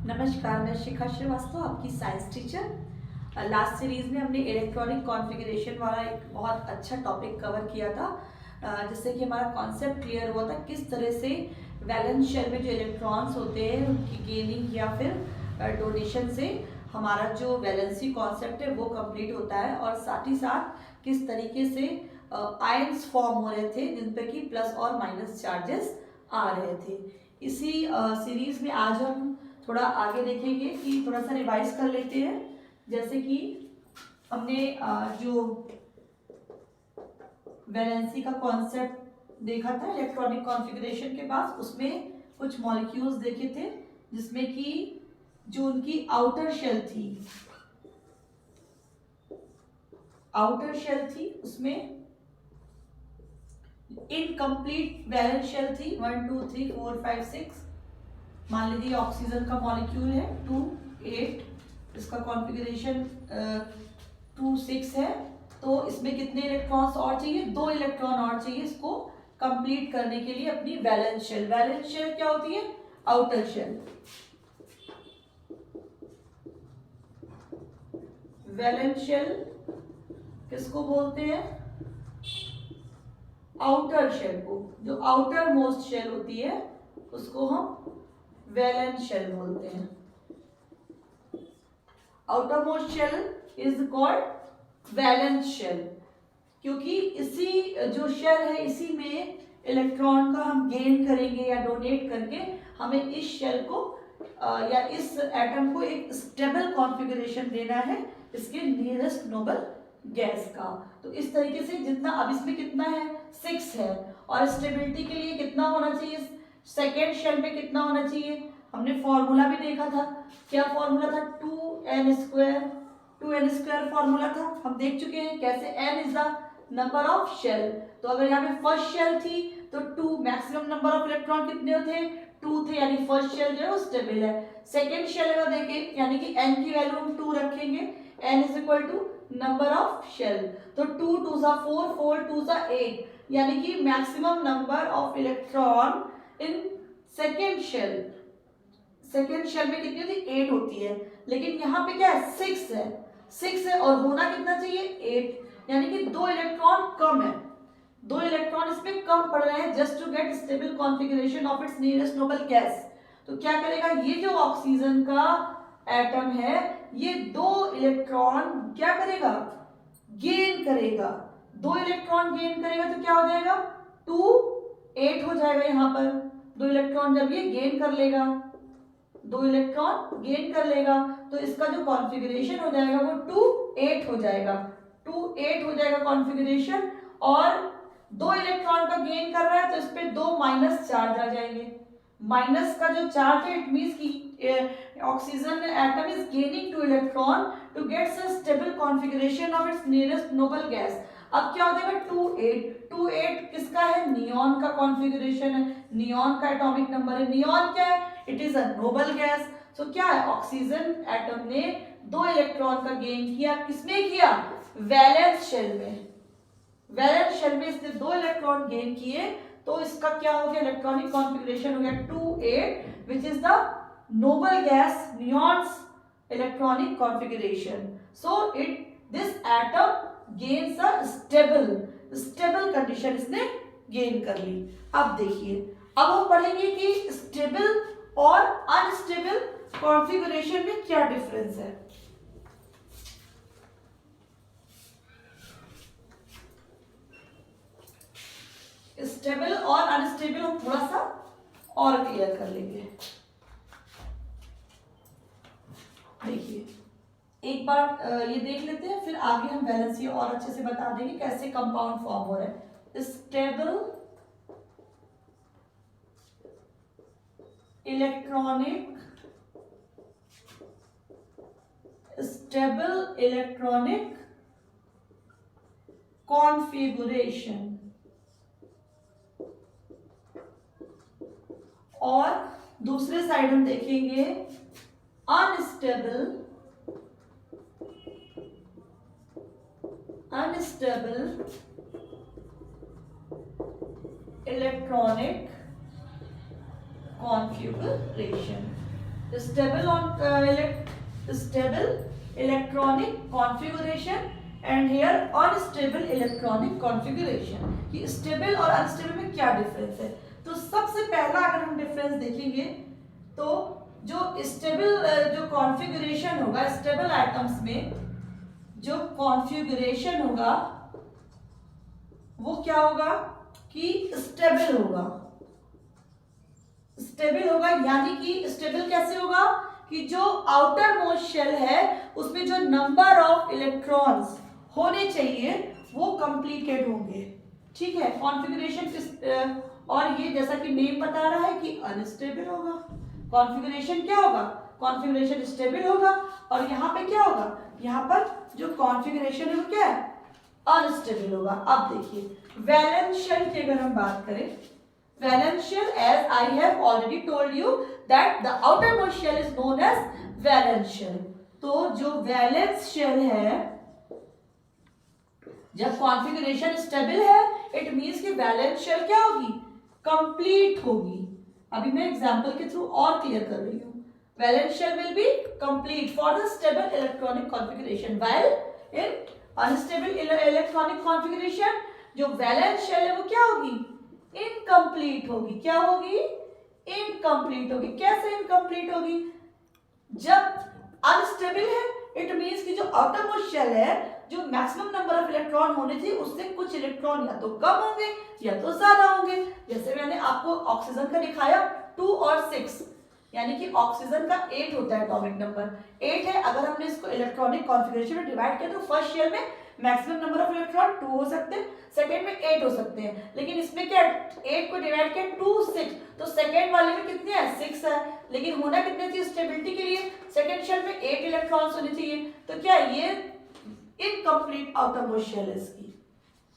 नमस्कार, मैं शिखा श्रीवास्तव, आपकी साइंस टीचर। लास्ट सीरीज में हमने इलेक्ट्रॉनिक कॉन्फ़िगरेशन वाला एक बहुत अच्छा टॉपिक कवर किया था, जिससे कि हमारा कॉन्सेप्ट क्लियर हुआ था किस तरह से वैलेंस शेल में जो इलेक्ट्रॉन्स होते हैं उनकी गेनिंग या फिर डोनेशन से हमारा जो वैलेंसी कॉन्सेप्ट है वो कंप्लीट होता है, और साथ ही साथ किस तरीके से आयंस फॉर्म हो रहे थे जिन पे कि प्लस और माइनस चार्जेस आ रहे थे। इसी सीरीज में आज हम थोड़ा आगे देखेंगे कि थोड़ा सा रिवाइज कर लेते हैं। जैसे कि हमने जो वैलेंसी का कॉन्सेप्ट देखा था इलेक्ट्रॉनिक कॉन्फ़िगरेशन के पास, उसमें कुछ मॉलिक्यूल्स देखे थे जिसमें कि जो उनकी आउटर शेल थी उसमें इनकम्प्लीट वैलेंस शेल थी 1 2 3 4 5 6। मान लीजिए ऑक्सीजन का मॉलिक्यूल है 2 8, इसका कॉन्फ़िगरेशन 2 6 है, तो इसमें कितने इलेक्ट्रॉन्स और चाहिए? 2 इलेक्ट्रॉन और चाहिए इसको कंप्लीट करने के लिए अपनी वैलेंस शेल। वैलेंस शेल क्या होती है? Outer shell. वैलेंस शेल किसको बोलते हैं? आउटर शेल को। जो आउटर मोस्ट शेल होती है उसको हम वैलेंस शेल बोलते हैं। Outer most shell is called valence shell, क्योंकि इसी जो शेल है इसी में इलेक्ट्रॉन का हम गेन करेंगे या डोनेट करके हमें इस शेल को या इस एटम को एक स्टेबल कॉन्फ़िगरेशन देना है इसके नियरेस्ट नोबल गैस का। तो इस तरीके से जितना अब इसमें कितना है 6 है, और स्टेबिलिटी के लिए कितना होना चाहिए? सेकेंड शेल में कितना होना चाहिए? हमने फॉर्मूला भी देखा था। क्या फॉर्मूला था? 2n² फॉर्मूला था, हम देख चुके हैं कैसे n is the number of shell. तो अगर यहाँ पे फर्स्ट शेल थी तो 2, मैक्सिमम नंबर ऑफ इलेक्ट्रॉन कितने थे? 2 थे, यानी फर्स्ट शेल जो है वो स्टेबल है। सेकेंड शेल अगर देखें यानी कि n की वैल्यू हम 2 रखेंगे, n is equal to number of shell, तो 2 2 4 4 2 8, यानी कि maximum number of electron in second shell. Second shell में कितनी होती है? 8 होती है, लेकिन यहाँ पे क्या है? 6 है और होना कितना चाहिए? 8, यानी कि 2 इलेक्ट्रॉन कम है। 2 इलेक्ट्रॉन इसमें कम पड़ रहे हैं just to get stable configuration of its nearest noble gas. तो क्या करेगा? ये जो ऑक्सीजन का एटम है ये 2 इलेक्ट्रॉन क्या करेगा? गेन करेगा। 2 इलेक्ट्रॉन गेन करेगा तो क्या हो जाएगा? 2 8 हो जाएगा। यहाँ पर 2 इलेक्ट्रॉन जब ये गेन कर लेगा, 2 इलेक्ट्रॉन गेन कर लेगा तो इसका जो कॉन्फ़िगरेशन हो जाएगा वो 2 8 हो जाएगा। 2 8 हो जाएगा कॉन्फ़िगरेशन, और 2 इलेक्ट्रॉन का गेन कर रहा है तो इस पे 2 माइनस चार्ज आ जाएंगे। माइनस का जो चार्ज है इट मींस की oxygen atom is gaining 2 electron to get some stable configuration of its nearest noble gas. अब क्या हो जाएगा? 2 8 किसका है? नियॉन का कॉन्फ़िगरेशन है, नियॉन का एटॉमिक नंबर है। नियॉन क्या है? It is a noble gas. So क्या है? ऑक्सीजन एटम ने 2 इलेक्ट्रॉन का गेन किया। किसमें किया? वैलेंस शेल में। वैलेंस शेल में इसने 2 इलेक्ट्रॉन गेन किए, तो इसका क्या हो गया? इलेक्ट्रॉनिक कॉन्फ़िगरेशन हो गया 2 8, which is the noble gas neons electronic configuration. So this atom gains a stable condition इसने गेन कर ली। अब देखिए, अब हम पढ़ेंगे कि स्टेबल और अनस्टेबल कॉन्फ़िगरेशन में क्या डिफरेंस है। स्टेबल और अनस्टेबल हम थोड़ा सा और क्लियर कर लेंगे। देखिए, एक बार ये देख लेते हैं, फिर आगे हम वैलेंसी और अच्छे से बता देंगे कैसे कंपाउंड फॉर्म हो रहा है। स्टेबल इलेक्ट्रॉनिक कॉन्फ़िगरेशन, और दूसरे साइड हम देखेंगे unstable electronic configuration. stable electronic configuration and here unstable electronic configuration। कि stable और unstable में क्या डिफरेंस है? तो सबसे पहला अगर हम डिफरेंस देखेंगे तो जो स्टेबल जो कॉन्फ़िगरेशन होगा स्टेबल आइटम्स में, जो कॉन्फ़िगरेशन होगा वो क्या होगा कि स्टेबल होगा। स्टेबल होगा यानी कि स्टेबल कैसे होगा कि जो आउटर मोस्ट शेल है उसमें जो नंबर ऑफ इलेक्ट्रॉन्स होने चाहिए वो कंप्लीटेड होंगे। ठीक है, कॉन्फ़िगरेशन और ये जैसा कि नेम बता रहा है कि अनस्टेबल होगा। कॉन्फ़िगरेशन क्या होगा? कॉन्फ़िगरेशन स्टेबल होगा और यहाँ पे क्या होगा? यहाँ पर जो कॉन्फ़िगरेशन है वो क्या है? अनस्टेबल होगा। अब देखिए वैलेंस शेल की अगर हम बात करें, valence shell, as I have already told you that the outermost shell is known as valence shell। तो जो valence shell है, जब कॉन्फ़िगरेशन स्टेबल है इट मींस कि वैलेंस शेल क्या होगी? कंप्लीट होगी। अभी मैं एग्जांपल के थ्रू और क्लियर कर रही हूँ। Valence shell will be complete for the stable electronic configuration, while in unstable electronic configuration जो वैलेंस शेल है वो क्या होगी? इनकम्प्लीट होगी। क्या होगी? इनकम्प्लीट होगी। कैसे इनकम्प्लीट होगी? जब अनस्टेबल है इट मींस कि जो आउटर मोस्ट शेल है, जो मैक्सिमम नंबर ऑफ इलेक्ट्रॉन होने थे उससे कुछ इलेक्ट्रॉन या तो कम होंगे या तो ज्यादा होंगे। जैसे मैंने आपको ऑक्सीजन का दिखाया 2 और 6, यानी कि ऑक्सीजन का 8 होता है एटॉमिक नंबर 8 है। अगर हमने इसको इलेक्ट्रॉनिक कॉन्फ़िगरेशन में डिवाइड किया तो फर्स्ट शेल में मैक्सिमम नंबर ऑफ इलेक्ट्रॉन 2 हो सकते हैं, सेकेंड में 8 हो सकते हैं। लेकिन इसमें क्या 8 को डिवाइड किया 2 6, तो सेकेंड वाले में कितने हैं? 6 है। लेकिन होना कितने चाहिए स्टेबिलिटी के लिए? सेकेंड शेल में 8 इलेक्ट्रॉन्स होने चाहिए। तो क्या ये इनकम्प्लीट आउटर मोस्ट शेल है, इसकी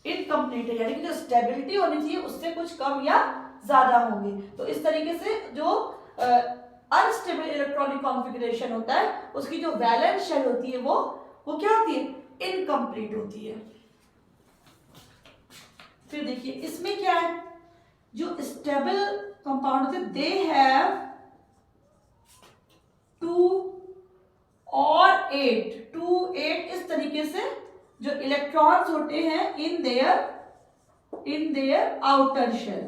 इनकम्प्लीट है, यानी कि जो स्टेबिलिटी होनी चाहिए उससे कुछ कम या ज्यादा होंगे। तो इस तरीके से जो अनस्टेबल इलेक्ट्रॉनिक कॉन्फ़िगरेशन होता है उसकी जो वैलेंस शेल होती है वो क्या होती है? इनकम्प्लीट होती है। फिर देखिए इसमें क्या है, जो स्टेबल कंपाउंड होते हैं दे हैव 2 और 8 इस तरीके से जो इलेक्ट्रॉन्स होते हैं इन देयर आउटर शेल।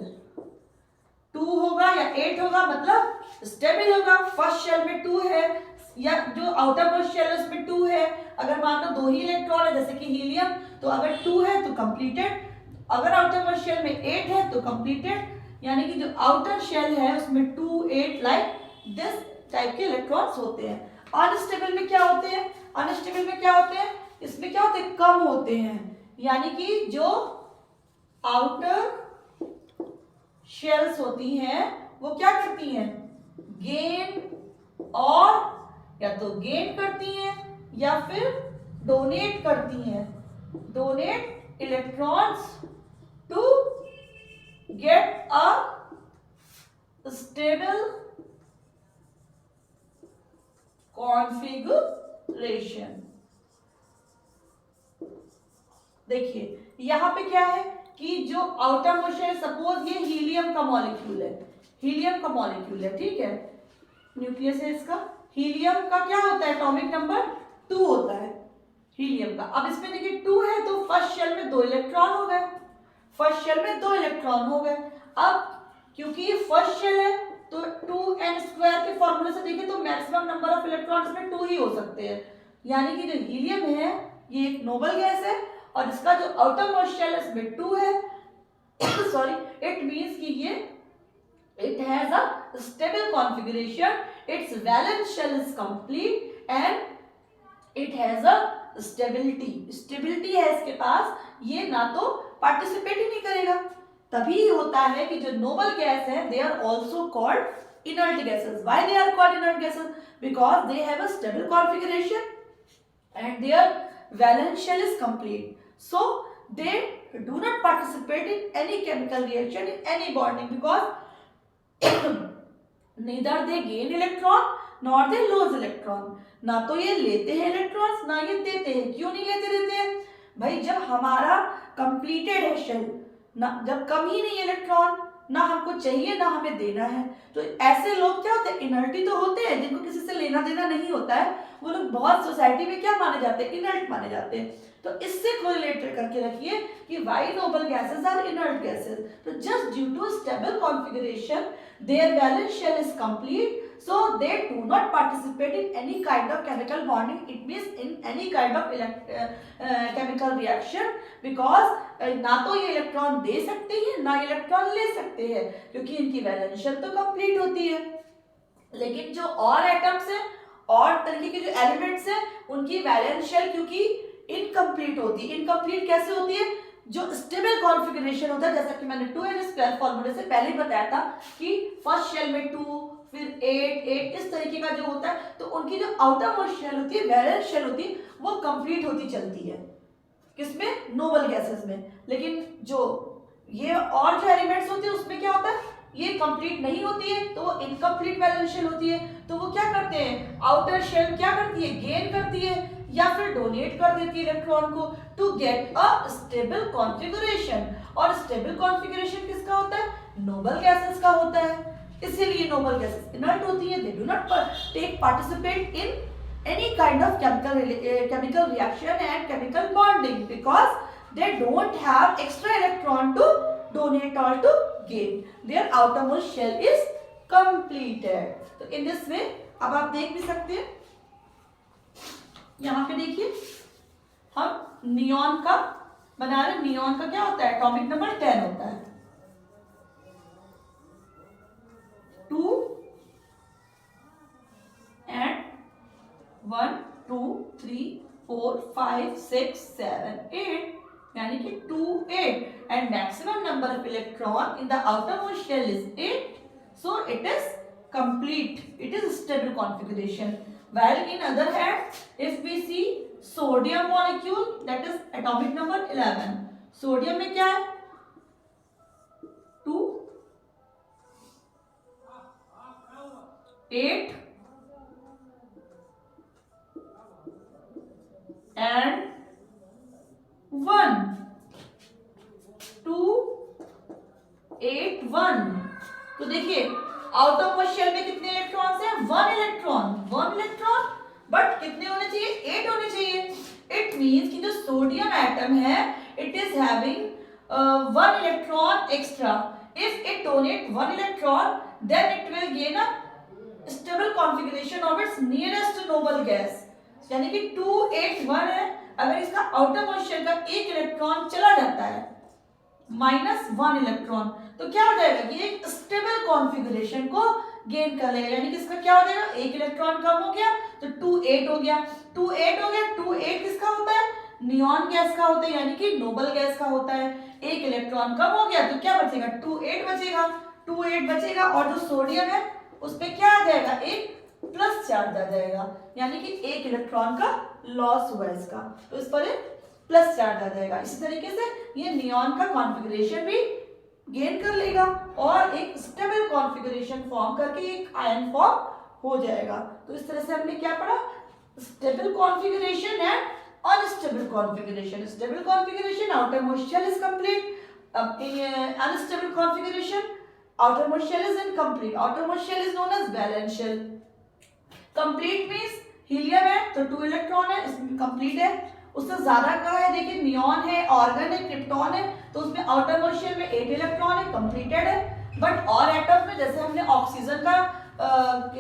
2 होगा या 8 होगा मतलब स्टेबल होगा। फर्स्ट शेल में 2 है या जो आउटर मोस्ट शेल है उसमें 2 है। अगर मान लो 2 ही इलेक्ट्रॉन है जैसे कि हीलियम, तो अगर 2 है तो कंप्लीटेड, अगर आउटर मोस्ट शेल में 8 है तो कंप्लीटेड। यानी कि जो आउटर शेल है उसमें 2 8 लाइक दिस टाइप के इलेक्ट्रॉन्स होते हैं। अनस्टेबल में क्या होते हैं? अनस्टेबल में क्या होते हैं? इसमें क्या होते हैं? कम होते हैं। यानी कि जो आउटर शेल्स होती हैं वो क्या करती हैं? गेन और या तो गेन करती हैं या फिर डोनेट करती हैं, donate electrons to get a stable configuration. देखिए यहां पे क्या है कि जो आउटर मोस्ट है, सपोज ये हीलियम का मॉलिक्यूल है, हीलियम का मॉलिक्यूल है, ठीक है, न्यूक्लियस है इसका। हीलियम का क्या होता है? एटॉमिक नंबर 2 होता है हीलियम का। अब इसमें देखिए 2 है तो फर्स्ट शेल में 2 इलेक्ट्रॉन हो गए, फर्स्ट शेल में 2 इलेक्ट्रॉन हो गए। अब क्योंकि ये फर्स्ट शेल है तो 2n² के फॉर्मूले से देखें तो मैक्सिमम नंबर ऑफ इलेक्ट्रॉन इसमें 2 ही हो सकते हैं। यानी कि जो हीलियम है ये एक नोबल गैस है और इसका जो आउटर मोस्ट शेल है इसमें 2 है सॉरी, इट मींस कि ये it has a stable configuration, its valence shell is complete and it has a stability है इसके पास, ये ना तो पार्टिसिपेट ही नहीं करेगा। तभी होता है कि जो नोबल गैस है they are also called inert gases। Why they are called inert gases? Because they have a stable configuration and their valence shell is complete, so they do not participate in any chemical reaction, in any bonding, because neither they gain electron nor they lose electron। ना तो ये लेते हैं electrons ना ये देते हैं। क्यों नहीं लेते देते हैं भाई? जब हमारा कंप्लीटेड है शेल, ना जब कम ही नहीं इलेक्ट्रॉन ना हमको चाहिए ना हमें देना है। तो ऐसे लोग क्या होते हैं, इनर्टी तो होते हैं, जिनको किसी से लेना देना नहीं होता है, वो लोग बहुत सोसाइटी में क्या माने जाते हैं, इनर्ट माने जाते हैं। तो इससे कोरिलेटेड करके रखिए कि why noble gases are inert gases. तो just due to stable configuration their valence shell is complete, so they do not participate in any kind of chemical bonding, it means in any kind of chemical reaction, because ना तो ये electron दे सकते हैं ना electron ले सकते हैं, क्योंकि इनकी वैलेंस शेल तो कंप्लीट होती है। लेकिन जो और एटम्स हैं और तरीके के जो एलिमेंट्स हैं उनकी वैलेंस शेल क्योंकि इनकम्प्लीट होती है। इनकम्प्लीट कैसे होती है, जो स्टेबल कॉन्फ़िगरेशन होता है, जैसा कि मैंने 2n² फॉर्मूले से पहले ही बताया था कि फर्स्ट शेल में 2 फिर 8 इस तरीके का जो होता है, तो उनकी जो आउटर मोस्ट शेल होती है, वैलेंस शेल होती है, वो कंप्लीट होती चलती है। किसमें, नोबल गैसेस में। लेकिन जो ये और जो एलिमेंट्स होते हैं उसमें क्या होता है, ये कंप्लीट नहीं होती है, तो वो इनकम्प्लीट वैलेंस शेल होती है। तो वो क्या करते हैं, आउटर शेल क्या करती है, गेन करती है या फिर डोनेट कर देती है इलेक्ट्रॉन को to get a stable configuration. और स्टेबल कॉन्फ़िगरेशन किसका होता है, नोबल गैसेस का होता है। इसीलिए नोबल गैसेस इनर्ट होती है, they do not take participate in any kind of chemical reaction and chemical bonding because they don't have extra electron to donate or to gain. Their outermost shell is completed. तो in this way अब आप देख भी सकते हैं, यहाँ पे देखिए हम नियॉन का बना रहे। नियॉन का क्या होता है, एटॉमिक नंबर 10 होता है। 2 and 1 2 3 4 5 6 7 8 यानी कि 2 8 and maximum number of electron in the outermost shell is 8, so it is complete, it is stable configuration. While in other hand if we see sodium molecule, that is atomic number 11, sodium में क्या है 2 8 and 1 2 8 1। तो देखिए out of shell में कितने electrons हैं, 1 electron, but कितने होने चाहिए, 8 होने चाहिए। इट मींस कि जो सोडियम एटम है it is having 1 electron extra. If it donate 1 electron then it will gain a stable configuration of its nearest noble gas, यानी कि 2 8 1 है। अगर इसका आउटर मोस्ट शेल का एक इलेक्ट्रॉन चला जाता है -1 इलेक्ट्रॉन, तो क्या हो जाएगा, ये एक स्टेबल कॉन्फ़िगरेशन को गेन कर लेगा, यानी कि इसका क्या हो जाएगा, एक इलेक्ट्रॉन कम हो गया तो 2 8 हो गया। 2 8 किसका होता है, नियॉन गैस का होता है, यानी कि नोबल गैस का होता है। एक इलेक्ट्रॉन कम हो गया तो क्या बचेगा, 2 8 बचेगा। 2 8 बचेगा और जो सोडियम है उस पर क्या आ जाएगा, एक प्लस चार्ज आ जाएगा, यानी कि एक इलेक्ट्रॉन का लॉस हुआ इसका, तो इस पर एक प्लस चार्ज आ जाएगा। इसी तरीके से ये नियॉन का कॉन्फ़िगरेशन भी गेन कर लेगा और एक स्टेबल कॉन्फ़िगरेशन फॉर्म करके एक आयन फॉर्म हो जाएगा। तो इस तरह से हमने क्या पढ़ा, stable configuration and unstable configuration. Stable configuration outer most shell is complete, unstable configuration outermost shell is incomplete, outermost shell is known as valence shell. complete means helium है तो 2 इलेक्ट्रॉन है, इसमें कंप्लीट है। उससे ज्यादा का है, देखिए नियॉन है, ऑर्गन है, क्रिप्टॉन है, तो उसमें आउटरमोस्ट शेल में 8 इलेक्ट्रॉन है, कंप्लीटेड है। बट और एटम में जैसे हमने ऑक्सीजन का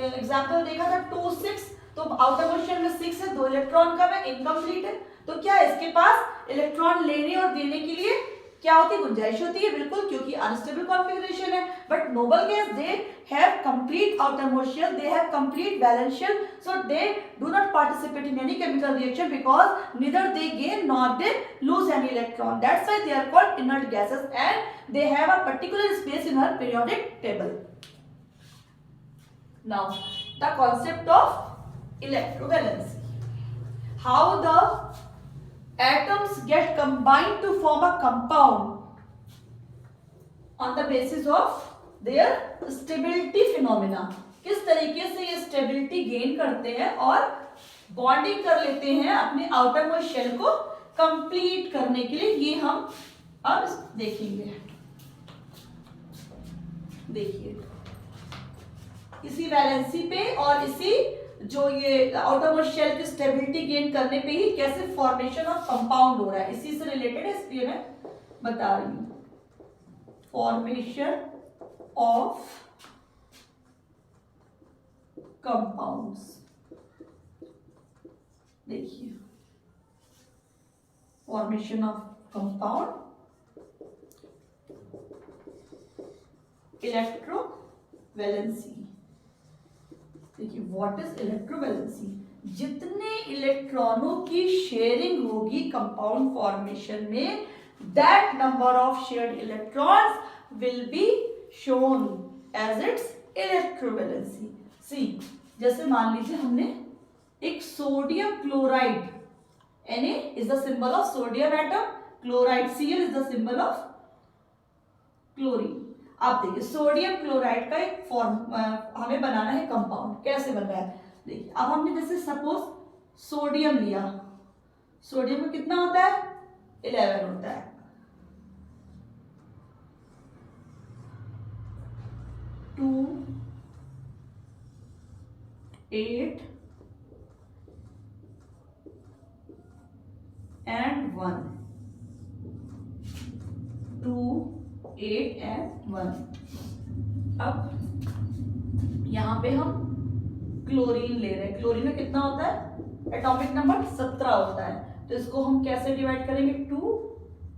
एग्जांपल देखा था 2 6, तो आउटरमोस्ट शेल में 6 है, 2 इलेक्ट्रॉन कम है, इनकम्प्लीट है। तो क्या इसके पास इलेक्ट्रॉन लेने और देने के लिए क्या होती है, गुंजाइश होती है, बिल्कुल, क्योंकि अनस्टेबल कॉन्फ़िगरेशन है। But noble gas they have complete outermost shell, they have complete valence shell, so they do not participate in any chemical reaction because neither they gain nor they lose any electron, that's why they are called inert gases and they have a particular space in our periodic table. Now the concept of electrovalency, how the atoms get combined to form a compound on the basis of their stability phenomena। किस तरीके से ये stability gain करते हैं और bonding कर लेते हैं अपने आउटर मोस्ट शेल को कंप्लीट करने के लिए, ये हम अब देखेंगे। देखिए इसी वैलेंसी पे और इसी जो ये आउटरमोस्ट शेल की स्टेबिलिटी गेन करने पे ही कैसे फॉर्मेशन ऑफ कंपाउंड हो रहा है, इसी से रिलेटेड है, इसलिए मैं बता रही हूं। फॉर्मेशन ऑफ कंपाउंड्स, देखिए फॉर्मेशन ऑफ कंपाउंड, इलेक्ट्रोवैलेंसी। देखिए व्हाट इज इलेक्ट्रोवैलेंसी, जितने इलेक्ट्रॉनों की शेयरिंग होगी कंपाउंड फॉर्मेशन में, that number of shared electrons will be shown as its electrovalency. See, जैसे मान लीजिए हमने एक sodium chloride, Na is the symbol of sodium atom, chloride Cl is the symbol of chlorine। आप देखिए sodium chloride का एक फॉर्म हमें बनाना है कंपाउंड, कैसे बन रहा है देखिए। अब हमने जैसे सपोज सोडियम लिया, सोडियम का कितना होता है 11 होता है, 2 8 and 1, 2 8 and 1। अब यहां पे हम क्लोरीन ले रहे हैं, क्लोरीन में कितना होता है एटॉमिक नंबर 17 होता है, तो इसको हम कैसे डिवाइड करेंगे 2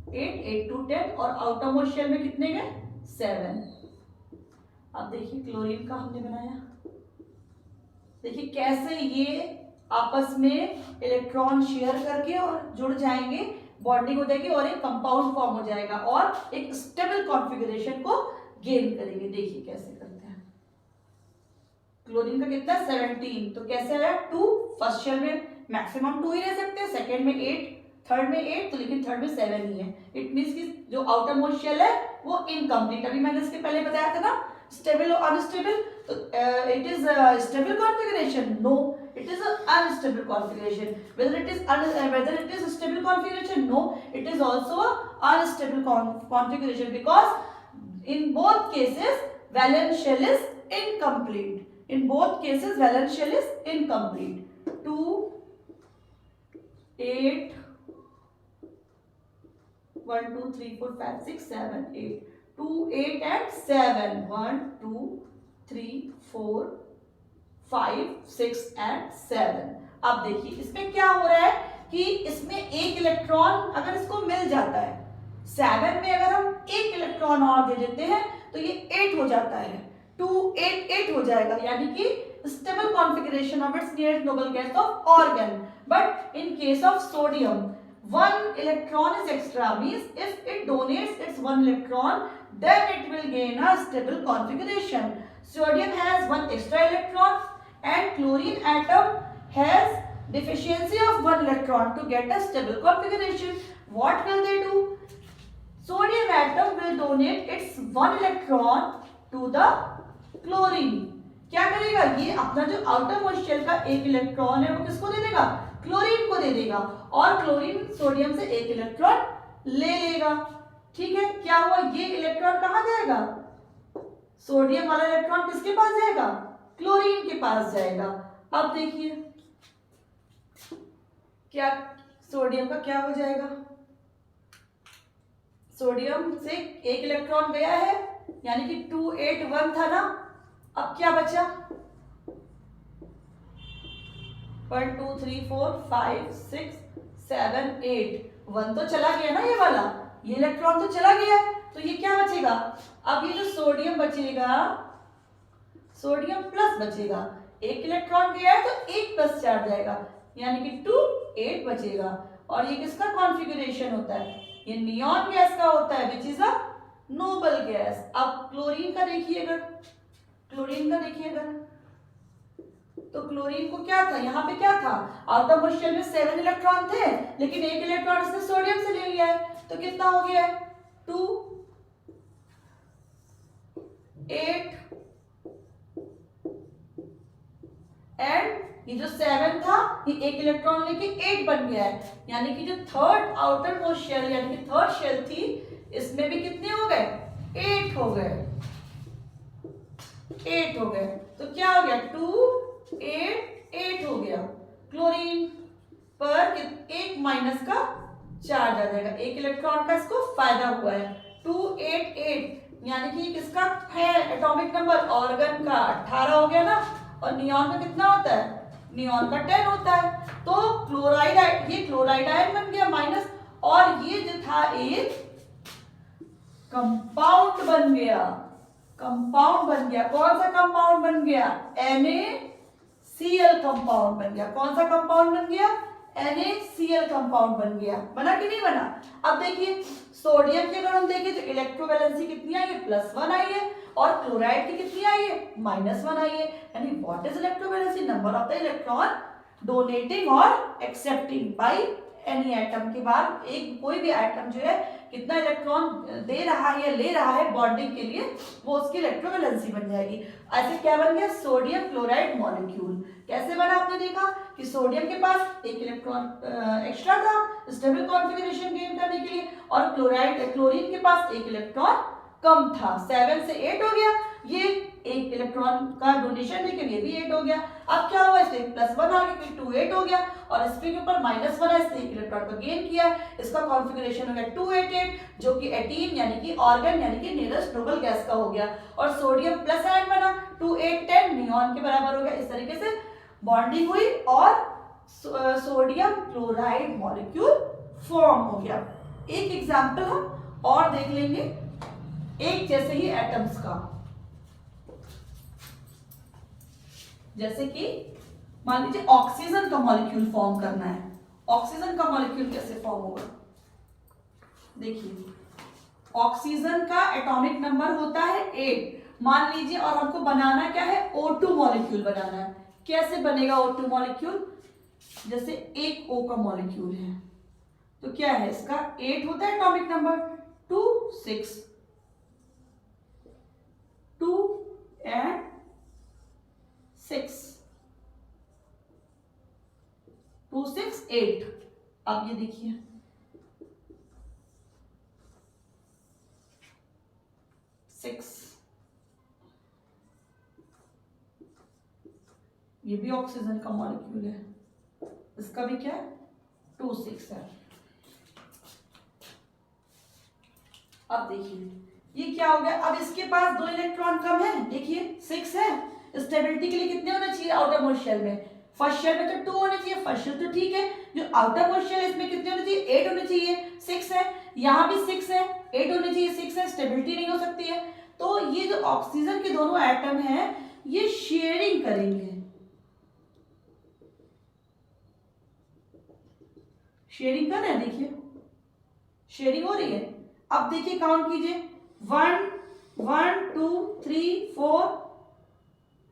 8 8 2 10 और आउटरमोस्ट शेल में कितने गए 7। अब देखिए क्लोरीन का हमने बनाया, देखिए कैसे ये आपस में इलेक्ट्रॉन शेयर करके और जुड़ जाएंगे, बॉन्डिंग हो जाएगी और एक कंपाउंड फॉर्म हो जाएगा और एक स्टेबल कॉन्फ़िगरेशन को गेन करेंगे। देखिए कैसे करते हैं, क्लोरीन का कितना 17, तो कैसे आया 2, फर्स्ट शेल में मैक्सिमम 2 ही रह सकते हैं, सेकेंड में 8, थर्ड में 8, तो लेकिन थर्ड में 7 ही है। इट मीन्स कि जो आउटर मोस्ट शेल है वो इनकम्प्लीट, अभी मैंने इसके पहले बताया था ना स्टेबल और अनस्टेबल, तो it is stable configuration, no it is an unstable configuration, whether it is a stable configuration, no, it is also a unstable configuration, because in both cases valence shell is incomplete, in both cases valence shell is incomplete। 2 8 1 2 3 4 5 6 7 8, 2 8 and 7, 1 2 3 4 5 6 and 7। अब देखिए इसमें क्या हो रहा है कि इसमें एक इलेक्ट्रॉन अगर इसको मिल जाता है, 7 में अगर हम एक इलेक्ट्रॉन और दे देते हैं तो ये 8 हो जाता है, 2 8 8 हो जाएगा, यानी कि stable configuration of its nearest noble gas off organ. But in case of sodium 1 electron is extra, means if it donates its 1 electron then it will gain a stable configuration। Sodium has 1 extra electron and chlorine atom has deficiency of 1 electron to get a stable configuration। What will they do? Sodium atom will donate its 1 electron to the chlorine। क्या करेगा ये अपना जो outer most shell का एक electron है वो किसको दे देगा, क्लोरीन को दे देगा, और क्लोरीन सोडियम से एक इलेक्ट्रॉन ले लेगा। ठीक है, क्या हुआ ये इलेक्ट्रॉन कहां जाएगा, सोडियम वाला इलेक्ट्रॉन किसके पास जाएगा, क्लोरीन के पास जाएगा। अब देखिए क्या सोडियम का क्या हो जाएगा, सोडियम से एक इलेक्ट्रॉन गया है यानी कि 2 8 1 था ना, अब क्या बचा 1 2 3 4 5 6 7 8, 1 तो चला गया ना, ये वाला ये इलेक्ट्रॉन तो चला गया, तो ये क्या बचेगा, अब ये जो सोडियम बचेगा, सोडियम प्लस बचेगा, एक इलेक्ट्रॉन गया है तो एक प्लस चार्ज जाएगा, यानी कि 2 8 बचेगा। और ये किसका कॉन्फ़िगरेशन होता है, ये नियॉन गैस का होता है, which is a noble gas. अब क्लोरीन का देखिएगा, क्लोरीन का देखिएगा, तो क्लोरीन को क्या था, यहाँ पे क्या था, आउटर मोस्ट शेल में 7 इलेक्ट्रॉन थे, लेकिन एक इलेक्ट्रॉन इसने सोडियम से ले लिया है, तो कितना हो गया है 2 8 एंड ये जो 7 था ये एक इलेक्ट्रॉन लेके 8 बन गया है, यानी कि जो थर्ड आउटर मोस्ट शेल यानी कि थर्ड शेल थी इसमें भी कितने हो गए 8 हो गए। 8 हो गए। तो क्या हो गया 2 8 8 हो गया। क्लोरीन पर एक माइनस का चार्ज आ जाएगा, एक इलेक्ट्रॉन का इसको फायदा हुआ है। 288 यानी कि किसका है एटॉमिक नंबर, ऑर्गन का 18 हो गया ना, और नियॉन का कितना होता है, नियॉन का 10 होता है। तो क्लोराइड, ये क्लोराइड आयन बन गया माइनस, और ये जो था एक कंपाउंड बन गया, कंपाउंड बन गया। कौन सा कंपाउंड बन गया, NaCl कंपाउंड बन गया। कौन सा कंपाउंड बन गया, NaCl कंपाउंड बन गया। बना कि नहीं बना। अब देखिए सोडियम की अगर हम देखें तो इलेक्ट्रोवैलेंसी कितनी आई है, +1 आई है, और क्लोराइड की कितनी आई है, -1 आई है। यानी what is electrovalency, number of the electron donating और एक्सेप्टिंग बाय एनी एटम के बाद एक कोई भी एटम जो है कितना इलेक्ट्रॉन दे रहा है या ले रहा है बॉन्डिंग के लिए, वो उसकी इलेक्ट्रोवैलेंसी बन जाएगी। ऐसे क्या बन गया, सोडियम क्लोराइड मॉलिक्यूल। कैसे बना, आपने देखा कि सोडियम के पास एक इलेक्ट्रॉन एक्स्ट्रा था स्टेबल कॉन्फ़िगरेशन गेन करने के लिए, और क्लोरीन के पास एक इलेक्ट्रॉन कम था, 7 से 8 हो गया। ये एक इलेक्ट्रॉन का डोनेशन देके ये भी 8 हो गया। अब क्या हुआ, इससे +1 आ गया, 2 8 हो गया, और इसके ऊपर -1 है, इससे एक इलेक्ट्रॉन का गेन किया। इसका कॉन्फ़िगरेशन हो गया 288, जो कि 18 यानी कि ऑर्गन यानी कि नियरेस्ट नोबल गैस का हो गया, और सोडियम प्लस आयन बना 2 8 10 नियॉन के बराबर हो गया। इस तरीके से बॉन्डिंग हुई और सोडियम क्लोराइड मॉलिक्यूल फॉर्म हो गया। एक एग्जांपल हम और देख लेंगे एक जैसे ही एटम्स का, जैसे कि मान लीजिए ऑक्सीजन का मॉलिक्यूल फॉर्म करना है। ऑक्सीजन का मॉलिक्यूल कैसे फॉर्म होगा, देखिए ऑक्सीजन का एटॉमिक नंबर होता है 8, मान लीजिए, और हमको बनाना क्या है, O2 मॉलिक्यूल बनाना है। कैसे बनेगा O2 मॉलिक्यूल, जैसे एक O का मॉलिक्यूल है तो क्या है, इसका 8 होता है एटॉमिक नंबर, 2 6 2 and 6 2 6 8। अब ये देखिए 6, ये भी ऑक्सीजन का मॉलिक्यूल है, इसका भी क्या है 2 6 है। अब देखिए ये क्या हो गया, अब इसके पास 2 इलेक्ट्रॉन कम है, देखिए 6 है। स्टेबिलिटी के लिए कितने होने चाहिए आउटर मोस्ट शेल में, फर्स्ट शेल में तो 2 होने चाहिए, फर्स्ट शेल तो ठीक है, जो आउटर मोस्ट शेल इसमें कितने होने चाहिए, 8 होने चाहिए, 6 है, यहाँ भी 6 है, 8 होने चाहिए, 6 है, स्टेबिलिटी नहीं हो सकती है। तो ये जो ऑक्सीजन के दोनों एटम है ये शेयरिंग करेंगे, शेयरिंग कर रहे हैं, देखिए शेयरिंग हो रही है। अब देखिए काउंट कीजिए, 1 1 2 3 4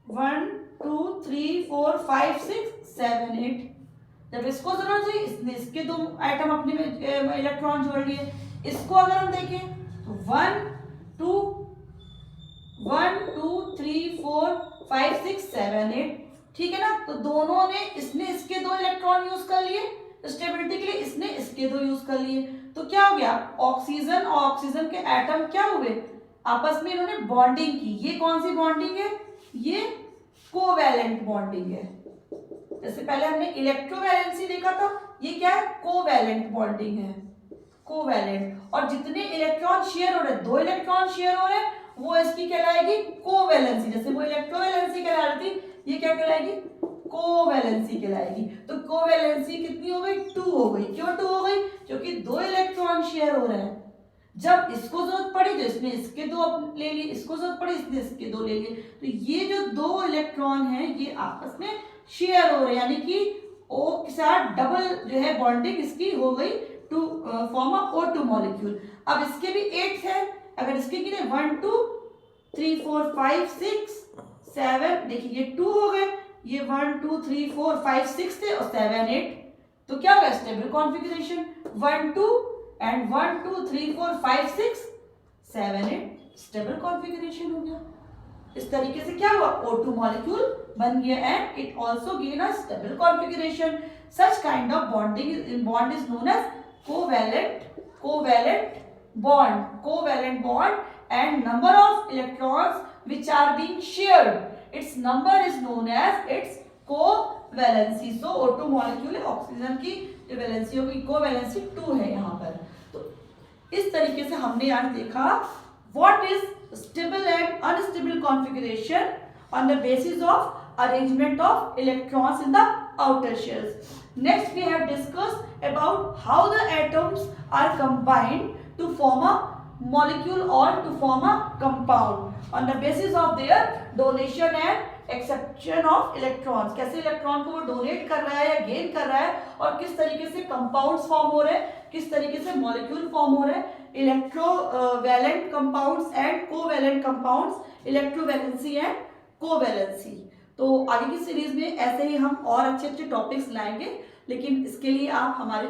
1 2 3 4 5 6 7 8। जब इसको जरूरत है, इसने इसके 2 एटम अपने में इलेक्ट्रॉन जोड़ लिए। इसको अगर हम देखें तो 1 2 3 4 5 6 7 8, ठीक है ना। तो दोनों ने, इसने इसके 2 इलेक्ट्रॉन यूज कर लिए स्टेबिलिटी के लिए, इसने इसके 2 यूज कर लिए। तो क्या हो गया, ऑक्सीजन और ऑक्सीजन के एटम क्या हुए, आपस में इन्होंने बॉन्डिंग की। ये कौन सी बॉन्डिंग है, ये कोवैलेंट बॉन्डिंग है। जैसे पहले हमने इलेक्ट्रोवैलेंसी देखा था, ये क्या है, कोवैलेंट बॉन्डिंग है, कोवैलेंट। और जितने इलेक्ट्रॉन शेयर हो रहे हैं, 2 इलेक्ट्रॉन शेयर हो रहे हैं, वो इसकी कहलाएगी कोवैलेंसी। जैसे वो इलेक्ट्रोवैलेंसी कहला रही थी, ये क्या कहलाएगी, कोवैलेंसी कहलाएगी। तो कोवैलेंसी कितनी हो गई, 2 हो गई। क्यों 2 हो गई, क्योंकि 2 इलेक्ट्रॉन शेयर हो रहे हैं। जब इसको जरूरत पड़ी तो इसने इसके 2 ले लिए, इसको जरूरत पड़ी इसने इसके 2 ले लिए। तो ये जो 2 इलेक्ट्रॉन हैं ये आपस में शेयर हो रहे हैं, यानी कि O के साथ डबल जो है बॉन्डिंग इसकी हो गई to form a O2 molecule. अब इसके भी 8 है, अगर इसके गिने 1 2 3 4 5 6 7, देखिए ये 2 हो गए, ये 1 2 3 4 5 6 थे और 7 8। तो क्या होगा, stable configuration 1 2 and 1 2 3 4 5 6 7 8 stable configuration हो गया। इस तरीके से क्या हुआ, O2 मॉलिक्यूल बन गया and it also gain a stable configuration. Such kind of bond is known as covalent bond. Covalent bond and number of electrons which are being shared, its number is known as its covalency. So O2 molecule है, oxygen की जो valency होगी covalency 2 है यहाँ पर. तो इस तरीके से हमने आज देखा what is stable and unstable configuration on the basis of arrangement of electrons in the outer shells. Next we have discussed about how the atoms are combined to form a molecule or to form a compound on the basis of their donation and exception of electrons. कैसे electron को वो donate कर रहा है या gain कर रहा है और किस तरीके से कंपाउंड्स फॉर्म हो रहे हैं, किस तरीके से मॉलिक्यूल फॉर्म हो रहे हैं. Electrovalent compounds and covalent compounds, electrovalency and covalency. तो आगे की सीरीज में ऐसे ही हम और अच्छे अच्छे टॉपिक्स लाएंगे, लेकिन इसके लिए आप हमारे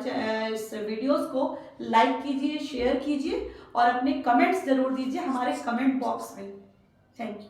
इस वीडियोस को लाइक कीजिए, शेयर कीजिए और अपने कमेंट्स जरूर दीजिए हमारे कमेंट बॉक्स में. Thank you.